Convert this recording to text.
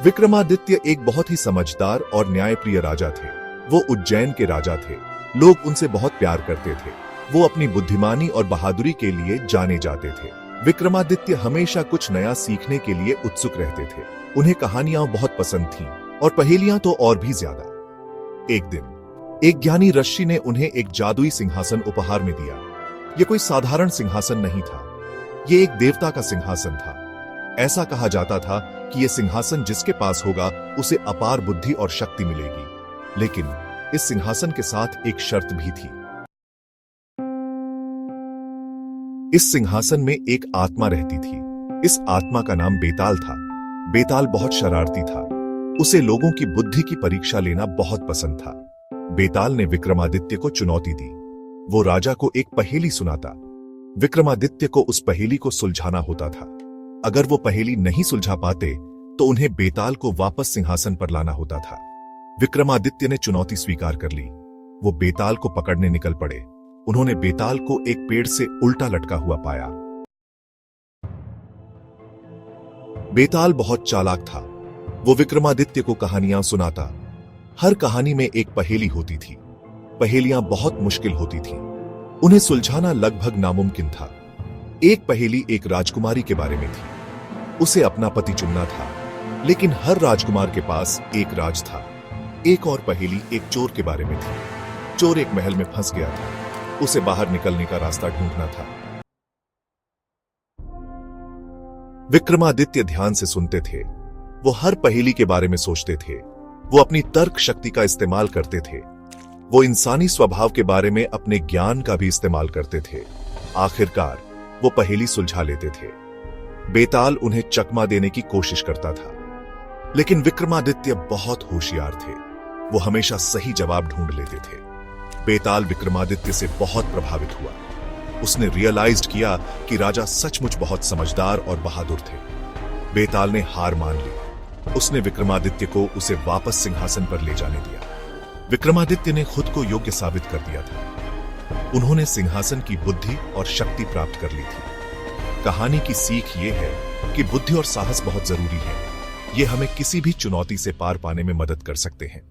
विक्रमादित्य एक बहुत ही समझदार और न्यायप्रिय राजा थे। वो उज्जैन के राजा थे। लोग उनसे बहुत प्यार करते थे। वो अपनी बुद्धिमानी और बहादुरी के लिए जाने जाते थे। विक्रमादित्य हमेशा कुछ नया सीखने के लिए उत्सुक रहते थे। उन्हें कहानियां बहुत पसंद थीं और पहेलियां तो और भी ज्यादा। एक दिन एक ज्ञानी ऋषि ने उन्हें एक जादुई सिंहासन उपहार में दिया। ये कोई साधारण सिंहासन नहीं था, ये एक देवता का सिंहासन था। ऐसा कहा जाता था कि यह सिंहासन जिसके पास होगा उसे अपार बुद्धि और शक्ति मिलेगी। लेकिन इस सिंहासन के साथ एक शर्त भी थी। इस सिंहासन में एक आत्मा रहती थी। इस आत्मा का नाम बेताल था। बेताल बहुत शरारती था। उसे लोगों की बुद्धि की परीक्षा लेना बहुत पसंद था। बेताल ने विक्रमादित्य को चुनौती दी। वो राजा को एक पहेली सुनाता। विक्रमादित्य को उस पहेली को सुलझाना होता था। अगर वो पहेली नहीं सुलझा पाते तो उन्हें बेताल को वापस सिंहासन पर लाना होता था। विक्रमादित्य ने चुनौती स्वीकार कर ली। वो बेताल को पकड़ने निकल पड़े। उन्होंने बेताल को एक पेड़ से उल्टा लटका हुआ पाया। बेताल बहुत चालाक था। वो विक्रमादित्य को कहानियां सुनाता। हर कहानी में एक पहेली होती थी। पहेलियां बहुत मुश्किल होती थीं। उन्हें सुलझाना लगभग नामुमकिन था। एक पहेली एक राजकुमारी के बारे में थी। उसे अपना पति चुनना था, लेकिन हर राजकुमार के पास एक राज था। एक और पहेली एक चोर के बारे में थी। चोर एक महल में फंस गया था। उसे बाहर निकलने का रास्ता ढूंढना था। विक्रमादित्य ध्यान से सुनते थे। वो हर पहेली के बारे में सोचते थे। वो अपनी तर्क शक्ति का इस्तेमाल करते थे। वो इंसानी स्वभाव के बारे में अपने ज्ञान का भी इस्तेमाल करते थे। आखिरकार वो पहेली सुलझा लेते थे। बेताल उन्हें चकमा देने की कोशिश करता था, लेकिन विक्रमादित्य बहुत होशियार थे। वो हमेशा सही जवाब ढूंढ लेते थे। बेताल विक्रमादित्य से बहुत प्रभावित हुआ। उसने रियलाइज्ड किया कि राजा सचमुच बहुत समझदार और बहादुर थे। बेताल ने हार मान ली। उसने विक्रमादित्य को उसे वापस सिंहासन पर ले जाने दिया। विक्रमादित्य ने खुद को योग्य साबित कर दिया था। उन्होंने सिंहासन की बुद्धि और शक्ति प्राप्त कर ली थी। कहानी की सीख ये है कि बुद्धि और साहस बहुत जरूरी है। ये हमें किसी भी चुनौती से पार पाने में मदद कर सकते हैं।